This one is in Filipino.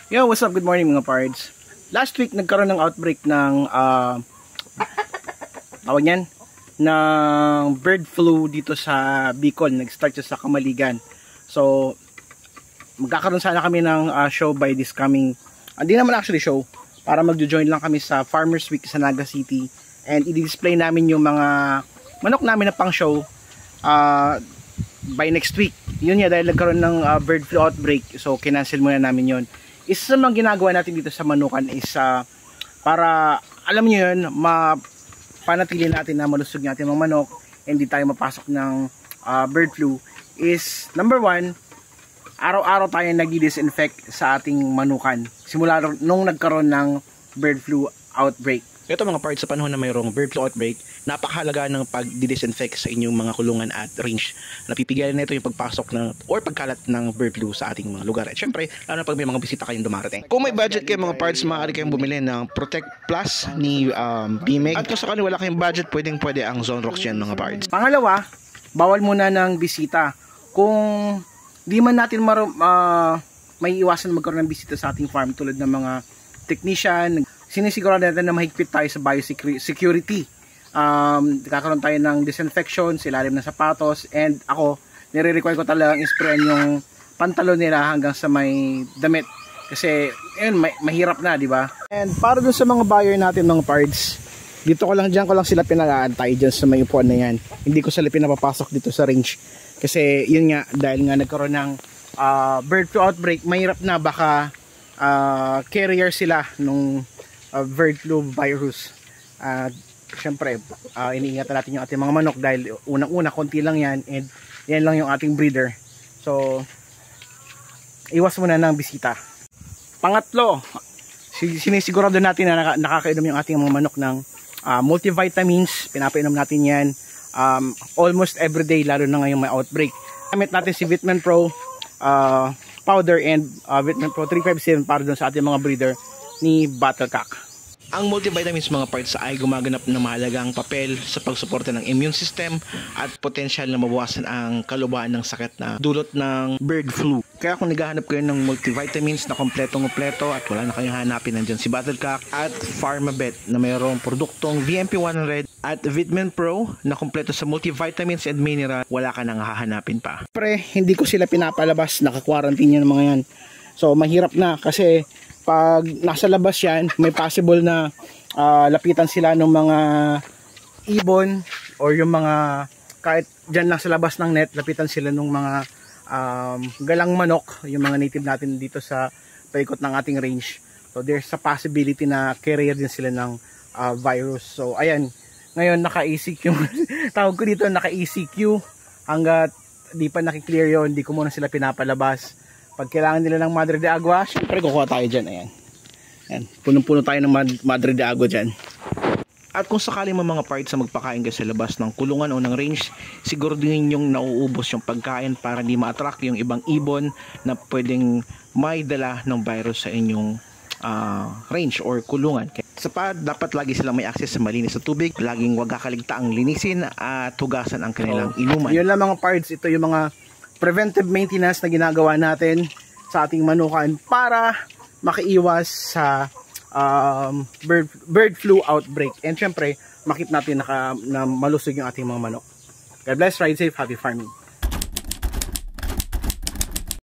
Yo, what's up? Good morning mga pards. Last week nagkaroon ng outbreak ng tawag yan, ng bird flu dito sa Bicol. Nag-start siya sa Kamaligan. So magkakaroon sana kami ng show by this coming, hindi naman actually show, para magjo-join lang kami sa Farmers Week sa Naga City and i-display namin yung mga manok namin na pang show by next week. Yun nga, dahil nagkaroon ng bird flu outbreak, so kinancel muna namin yun. Isa sa mga ginagawa natin dito sa manukan is para, alam nyo yun, mapanatili natin na malusog natin mga manok, hindi tayo mapasok ng bird flu, is number 1, araw-araw tayo nag-disinfect sa ating manukan simula nung nagkaroon ng bird flu outbreak. Ito mga parts, sa panahon na mayroong bird flu outbreak, napakahalaga ng pag-disinfect sa inyong mga kulungan at range. Napipigilan na ito yung pagpasok ng or pagkalat ng bird flu sa ating mga lugar. At syempre, lalo na pag may mga bisita kayong dumarating. Kung may budget kayo mga parts, maaari kayong bumili ng Protect Plus ni BMEG. At kung sakali wala kayong budget, pwede ang Zonrox yan mga parts. Pangalawa, bawal muna ng bisita. Kung di man natin may iwasan magkaroon ng bisita sa ating farm tulad ng mga technician, sinisigurado natin na mahigpit tayo sa biosecurity. Kakaroon tayo ng disinfection sa ilalim ng sapatos, and ako, nire-require ko talagang isprayan yung pantalon nila hanggang sa may damit. Kasi, yun, mahirap na, di ba? And para dun sa mga buyer natin mga parts, dyan ko lang sila pinag-aantay dyan sa may upuan na yan. Hindi ko sila pinapapasok dito sa range. Kasi, yun nga, dahil nga nagkaroon ng bird flu outbreak, mahirap na baka carrier sila nung bird flu virus. Syempre, iniingatan natin yung ating mga manok dahil unang-una konti lang yan, and yan lang yung ating breeder. So iwas muna ng bisita. Pangatlo, sinisigurado natin na nakakainom yung ating mga manok ng multivitamins. Pinapainom natin yan almost everyday, lalo na ngayong may outbreak. Gamit natin si Vitamin Pro powder and Vitamin Pro 357 para dun sa ating mga breeder ni Battlecock. Ang multivitamins mga parts ay gumaganap ng mahalagang papel sa pagsuporta ng immune system at potensyal na mabawasan ang kalubaan ng sakit na dulot ng bird flu. Kaya kung naghahanap kayo ng multivitamins na kompletong-kompleto at wala na kayong hanapin, nandyan si Battlecock at Pharmabet na mayroong produktong VMP100 at Vitamin Pro na kompleto sa multivitamins and mineral, wala ka nang hahanapin pa. Pre, hindi ko sila pinapalabas, naka-quarantine yan mga yan. So mahirap na kasi pag nasa labas yan, may possible na lapitan sila ng mga ibon or yung mga, kahit dyan lang sa labas ng net, lapitan sila ng mga galang manok, yung mga native natin dito sa paikot ng ating range. So there's a possibility na carrier din sila ng virus. So ayan, ngayon naka-ECQ, tawag ko dito naka-ECQ, hanggat di pa nakiklear yun, di ko muna sila pinapalabas. Pag kailangan nila ng Madre de Agua, syempre kukuha tayo dyan. Ayan. Ayan. Punong-puno tayo ng Madre de Agua dyan. At kung sakali mga parts na magpakain kayo sa labas ng kulungan o ng range, siguraduhin yung nauubos yung pagkain para di ma-attract yung ibang ibon na pwedeng may dala ng virus sa inyong range or kulungan. Dapat lagi silang may access sa malinis na tubig. Laging wag kakaligtaang linisin at hugasan ang kanilang inuman. Yun lang mga parts. Ito yung mga preventive maintenance na ginagawa natin sa ating manukan para makaiwas sa bird flu outbreak, and syempre makita natin na malusog yung ating mga manok. God bless, ride safe, happy farming.